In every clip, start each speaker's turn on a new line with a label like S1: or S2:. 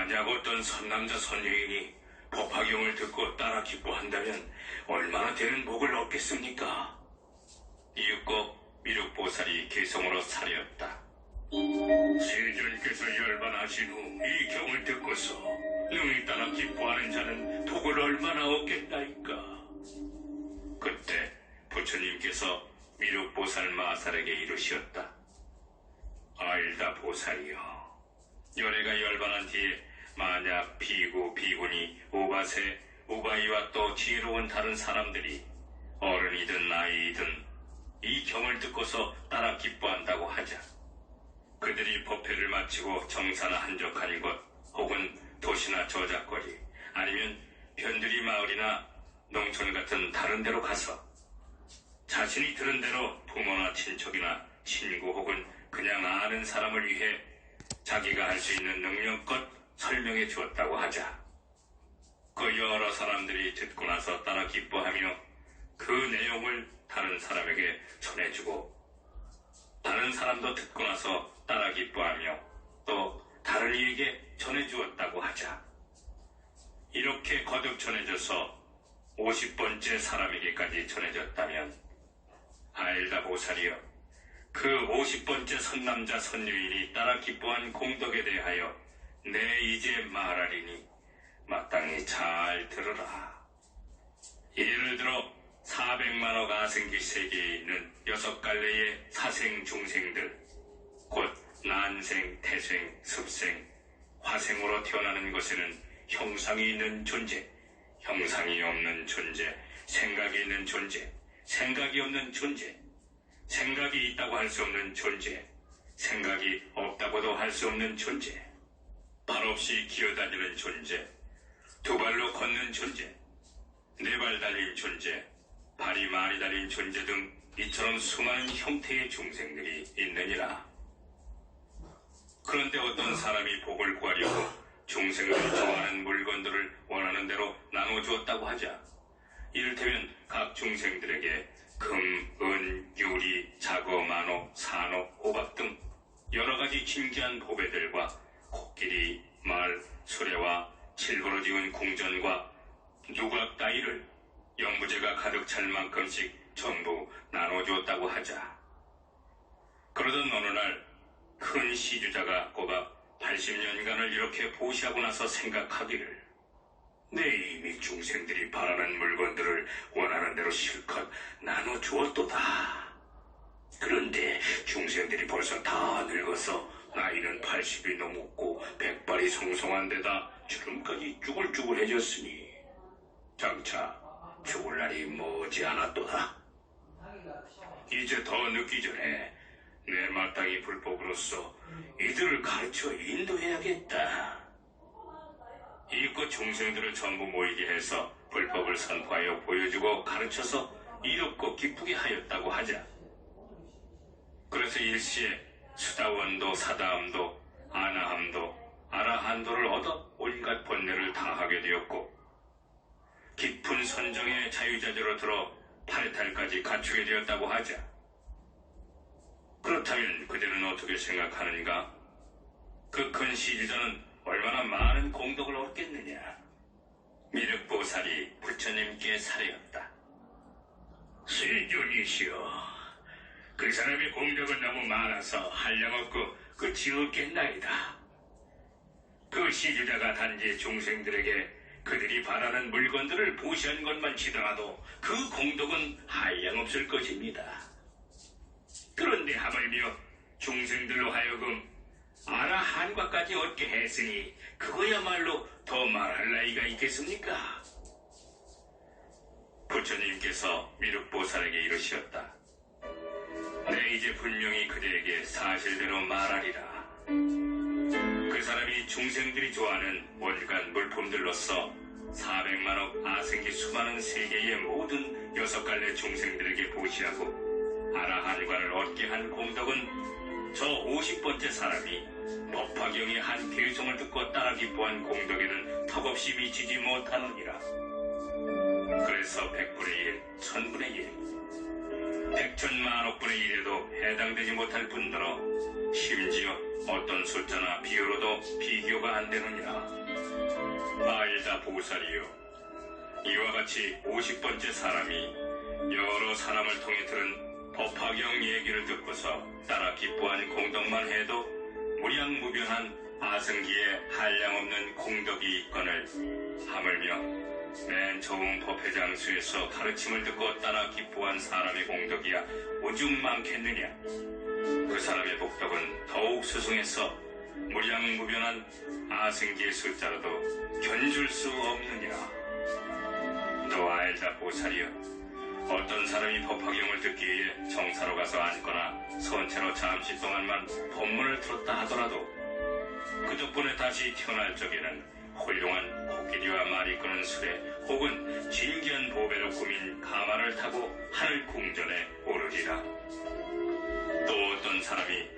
S1: 만약 어떤 선남자 선여인이 법화경을 듣고 따라 기뻐한다면 얼마나 되는 복을 얻겠습니까? 이윽고 미륵보살이 개성으로 사려었다. 세존께서 열반하신 후 이 경을 듣고서 능히 따라 기뻐하는 자는 복을 얼마나 얻겠나이까. 그때 부처님께서 미륵보살 마살에게 이르시었다. 아일다 보살이여, 연애가 열반한 뒤에 만약 비구, 비구니, 우바세, 우바이와 또 지혜로운 다른 사람들이 어른이든 나이이든 이 경을 듣고서 따라 기뻐한다고 하자. 그들이 법회를 마치고 정사나 한적한 곳 혹은 도시나 저작거리 아니면 변두리 마을이나 농촌 같은 다른 데로 가서 자신이 들은 대로 부모나 친척이나 친구 혹은 그냥 아는 사람을 위해 자기가 할 수 있는 능력껏 설명해 주었다고 하자. 그 여러 사람들이 듣고 나서 따라 기뻐하며 그 내용을 다른 사람에게 전해주고 다른 사람도 듣고 나서 따라 기뻐하며 또 다른 이에게 전해주었다고 하자. 이렇게 거듭 전해져서 50번째 사람에게까지 전해졌다면 아일다 보살이여, 그 50번째 선남자 선여인이 따라 기뻐한 공덕에 대하여 내 이제 말하리니 마땅히 잘 들으라. 예를 들어 400만억 아생기 세계에 있는 6갈래의 사생 중생들, 곧 난생, 태생, 습생, 화생으로 태어나는 것에는 형상이 있는 존재, 형상이 없는 존재, 생각이 있는 존재, 생각이 없는 존재, 생각이 있다고 할 수 없는 존재, 생각이 없다고도 할 수 없는 존재, 발 없이 기어다니는 존재, 두 발로 걷는 존재, 네 발 달린 존재, 발이 많이 달린 존재 등 이처럼 수많은 형태의 중생들이 있느니라. 그런데 어떤 사람이 복을 구하려고 중생들이 좋아하는 물건들을 원하는 대로 나눠주었다고 하자. 이를테면 각 중생들에게 금, 은, 유리, 자거, 만호, 산호, 호박 등 여러가지 신기한 보배들과 코끼리, 말, 수레와 칠구로 지은 궁전과 누각 따위를 영부제가 가득 찰 만큼씩 전부 나눠주었다고 하자. 그러던 어느 날 큰 시주자가 꼬박 80년간을 이렇게 보시하고 나서 생각하기를, 내 이미 중생들이 바라는 물건들을 원하는 대로 실컷 나눠주었도다. 그런데 중생들이 벌써 다 늙어서 나이는 80이 넘었고 백발이 송송한 데다 주름까지 쭈글쭈글해졌으니 장차 죽을 날이 머지 않았도다. 이제 더 늦기 전에 내 마땅히 불법으로서 이들을 가르쳐 인도해야겠다. 이껏 중생들을 전부 모이게 해서 불법을 선포하여 보여주고 가르쳐서 이롭고 기쁘게 하였다고 하자. 그래서 일시에 수다원도, 사다함도, 아나함도, 아라한도를 얻어 온갖 번뇌를 당하게 되었고, 깊은 선정의 자유자재로 들어 8탈까지 갖추게 되었다고 하자. 그렇다면 그들은 어떻게 생각하는가? 그 큰 시주자는 얼마나 많은 공덕을 얻겠느냐? 미륵보살이 부처님께 사려었다. 세존이시여, 그 사람의 공덕은 너무 많아서 한량없고 끝이 없겠나이다. 그 시주자가 단지 중생들에게 그들이 바라는 물건들을 보시한 것만 치더라도 그 공덕은 한량없을 것입니다. 그런데 하물며 중생들로 하여금 아라한과까지 얻게 했으니 그거야말로 더 말할 나이가 있겠습니까? 부처님께서 미륵보살에게 이르시었다. 내 이제 분명히 그대에게 사실대로 말하리라. 그 사람이 중생들이 좋아하는 온갖 물품들로서 400만억 아생기 수많은 세계의 모든 6갈래 중생들에게 보시하고 아라한관을 얻게 한 공덕은 저 50번째 사람이 법화경의 한 개성을 듣고 따라 기뻐한 공덕에는 턱없이 미치지 못하느니라. 그래서 100분의 1, 1000분의 1, 백천만억분의 1에도 해당되지 못할 뿐더러 심지어 어떤 숫자나 비율로도 비교가 안 되느니라. 아이다 보살이요, 이와 같이 50번째 사람이 여러 사람을 통해 들은 법화경 얘기를 듣고서 따라 기뻐한 공덕만 해도 무량무변한 아승기에 한량없는 공덕이 있거늘 하물며 맨 처음 법회장수에서 가르침을 듣고 따라 기뻐한 사람의 공덕이야 오죽 많겠느냐. 그 사람의 복덕은 더욱 수승해서 무량무변한 아승기의 숫자로도 견줄 수 없느니라. 또 알다 보살이여, 어떤 사람이 법화경을 듣기 위해 정사로 가서 앉거나 선체로 잠시 동안만 법문을 들었다 하더라도 그 덕분에 다시 태어날 적에는 훌륭한 코끼리와 말이 끄는 수레 혹은 진귀한 보배로 꾸민 가마를 타고 하늘 궁전에 오르리라. 또 어떤 사람이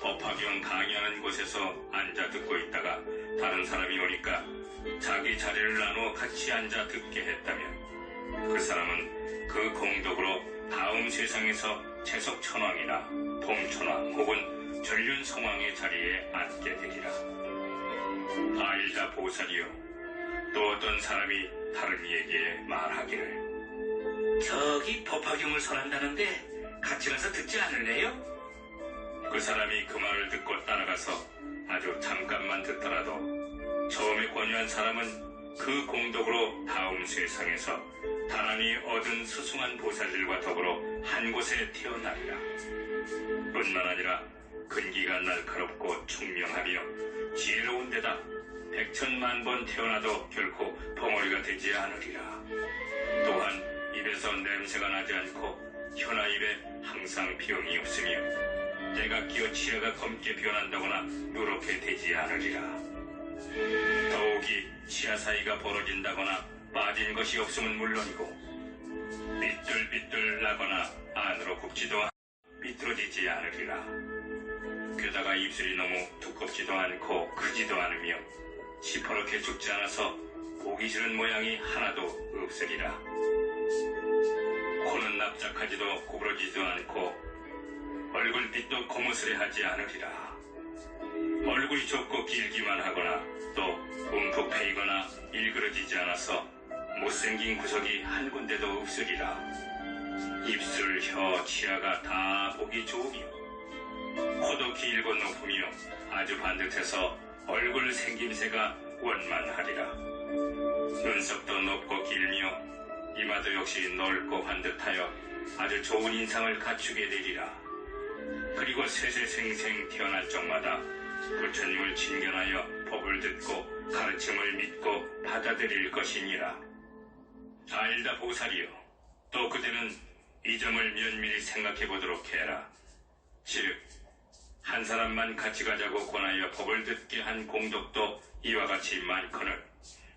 S1: 법화경 강의하는 곳에서 앉아 듣고 있다가 다른 사람이 오니까 자기 자리를 나누어 같이 앉아 듣게 했다면 그 사람은 그 공덕으로 다음 세상에서 채석천왕이나 봄천왕 혹은 전륜성왕의 자리에 앉게 되리라. 아이다 보살이요, 또 어떤 사람이 다른 이에게 말하기를 저기 법화경을 설한다는데 같이 가서 듣지 않을래요? 그 사람이 그 말을 듣고 따라가서 아주 잠깐만 듣더라도 처음에 권유한 사람은 그 공덕으로 다음 세상에서 다란히 얻은 수승한 보살들과 더불어 한 곳에 태어나리라. 뿐만 아니라 근기가 날카롭고 총명하며 지혜로운 데다 백천만 번 태어나도 결코 벙어리가 되지 않으리라. 또한 입에서 냄새가 나지 않고 혀나 입에 항상 병이 없으며 때가 끼어 치아가 검게 변한다거나 누렇게 되지 않으리라. 더욱이 치아 사이가 벌어진다거나 빠진 것이 없으면 물론이고 삐뚤삐뚤 나거나 안으로 굽지도 삐뚤어지지 않으리라. 게다가 입술이 너무 두껍지도 않고 크지도 않으며 시퍼렇게 죽지 않아서 보기 싫은 모양이 하나도 없으리라. 코는 납작하지도 구부러지지도 않고 얼굴빛도 고무스레하지 않으리라. 얼굴이 좁고 길기만 하거나 또 움푹 패이거나 일그러지지 않아서 못생긴 구석이 한 군데도 없으리라. 입술, 혀, 치아가 다 보기 좋으며 코도 길고 높으며 아주 반듯해서 얼굴 생김새가 원만하리라. 눈썹도 높고 길며 이마도 역시 넓고 반듯하여 아주 좋은 인상을 갖추게 되리라. 그리고 세세생생 태어날 적마다 부처님을 친견하여 법을 듣고 가르침을 믿고 받아들일 것이니라. 알다 보살이여, 또 그대는 이 점을 면밀히 생각해 보도록 해라. 즉, 한 사람만 같이 가자고 권하여 법을 듣게 한 공덕도 이와 같이 많거늘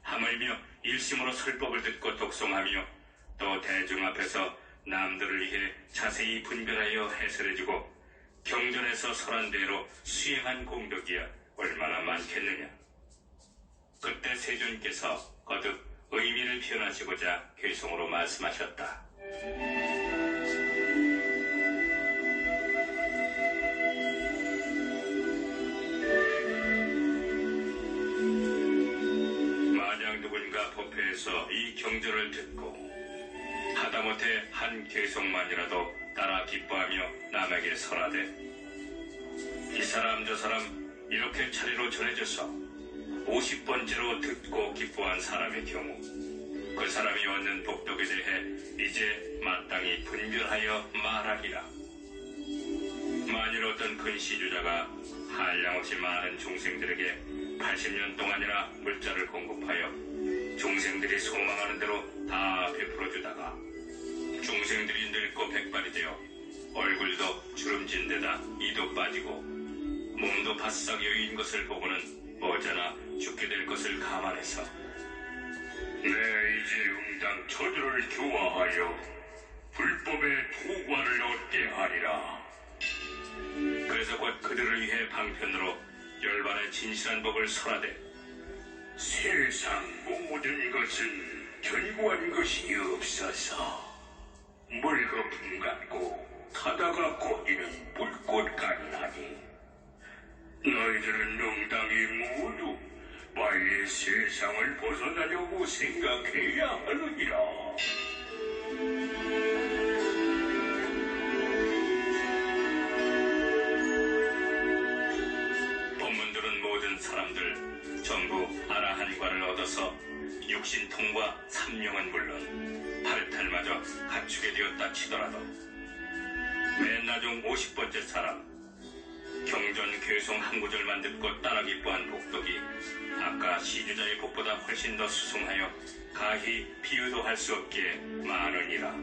S1: 하물며 일심으로 설법을 듣고 독송하며 또 대중 앞에서 남들을 위해 자세히 분별하여 해설해주고 경전에서 설한 대로 수행한 공덕이야 얼마나 많겠느냐. 그때 세존께서 거듭 의미를 표현하시고자 괴성으로 말씀하셨다. 만약 누군가 법회에서 이 경전을 듣고 하다못해 한 괴성만이라도 따라 기뻐하며 남에게 설하되 이 사람 저 사람 이렇게 차례로 전해져서 50번째로 듣고 기뻐한 사람의 경우 그 사람이 얻는 복덕에 대해 이제 마땅히 분별하여 말하리라. 만일 어떤 근시주자가 한량없이 많은 중생들에게 80년 동안이나 물자를 공급하여 중생들이 소망하는 대로 다 베풀어주다가 중생들이 늙고 백발이 되어 얼굴도 주름진 데다 이도 빠지고 몸도 바싹 여인 것을 보고는 머지않아 죽게 될 것을 감안해서 내 이제 응당 저들을 교화하여 불법의 도과를 얻게 하리라. 그래서 곧 그들을 위해 방편으로 열반의 진실한 법을 설하되 세상 모든 것은 견고한 것이 없어서 물거품 같고 타다가 고기는 물꽃 같나니 너희들은 농담이 모두 빨리 세상을 벗어나려고 생각해야 하느니라. 법문들은 모든 사람들 전부 아라한과를 얻어서 육신통과 삼령은 물론 파르탈마저 갖추게 되었다 치더라도 맨 나중 50번째 사람 경전 괴송 한 구절만 듣고 따라 기뻐한 복덕이 아까 시주자의 복보다 훨씬 더 수승하여 가히 비유도 할 수 없기에 많으니라.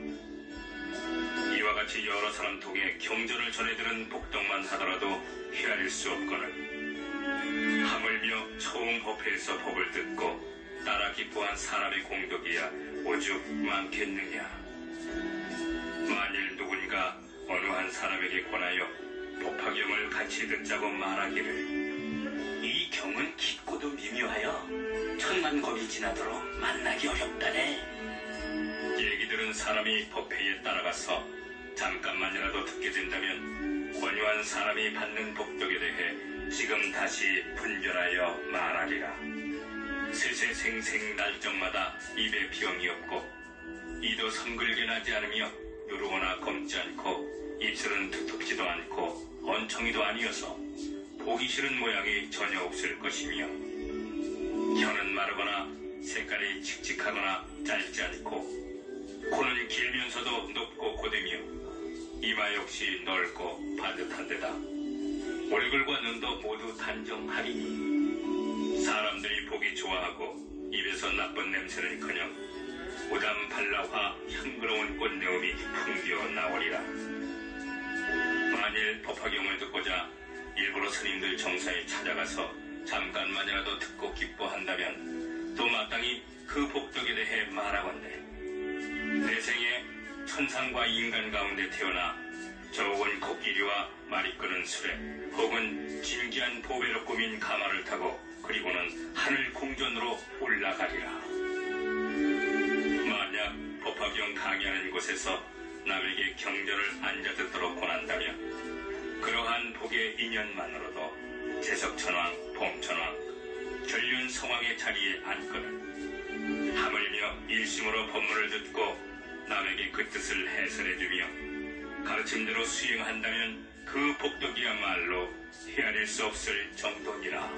S1: 이와 같이 여러 사람 통해 경전을 전해들은 복덕만 하더라도 헤아릴 수 없거늘 하물며 처음 법회에서 법을 듣고 따라 기뻐한 사람의 공덕이야 오죽 많겠느냐. 만일 누군가 어느 한 사람에게 권하여 법화경을 같이 듣자고 말하기를 이 경은 깊고도 미묘하여 천만 겁이 지나도록 만나기 어렵다네. 얘기 들은 사람이 법회에 따라가서 잠깐만이라도 듣게 된다면 권유한 사람이 받는 복덕에 대해 지금 다시 분별하여 말하리라. 세세생생 날정마다 입에 비염이 없고 이도 성글게 나지 않으며 누르거나 검지 않고 입술은 두텁지도 않고 언청이도 아니어서 보기 싫은 모양이 전혀 없을 것이며 혀는 마르거나 색깔이 칙칙하거나 짧지 않고 코는 길면서도 높고 고되며 이마 역시 넓고 반듯한 데다 얼굴과 눈도 모두 단정하리니 사람들이 보기 좋아하고 입에서 나쁜 냄새는커녕 우담 발라화 향그러운 꽃내음이 풍겨 나오리라. 만일 법화경을 듣고자 일부러 스님들 정사에 찾아가서 잠깐만이라도 듣고 기뻐한다면 또 마땅히 그 복덕에 대해 말하건대 내 생에 천상과 인간 가운데 태어나 좋은 코끼리와 말이 끄는 수레 혹은 진기한 보배로 꾸민 가마를 타고 그리고는 하늘 궁전으로 올라가리라. 만약 법화경 강의하는 곳에서 남에게 경전을 앉아 듣도록 권한다면 그러한 복의 인연만으로도 재석천왕, 봄천왕, 전륜성왕의 자리에 앉거든 하물며 일심으로 법문을 듣고 남에게 그 뜻을 해설해주며 가르침대로 수행한다면 그 복덕이야말로 헤아릴 수 없을 정도니라.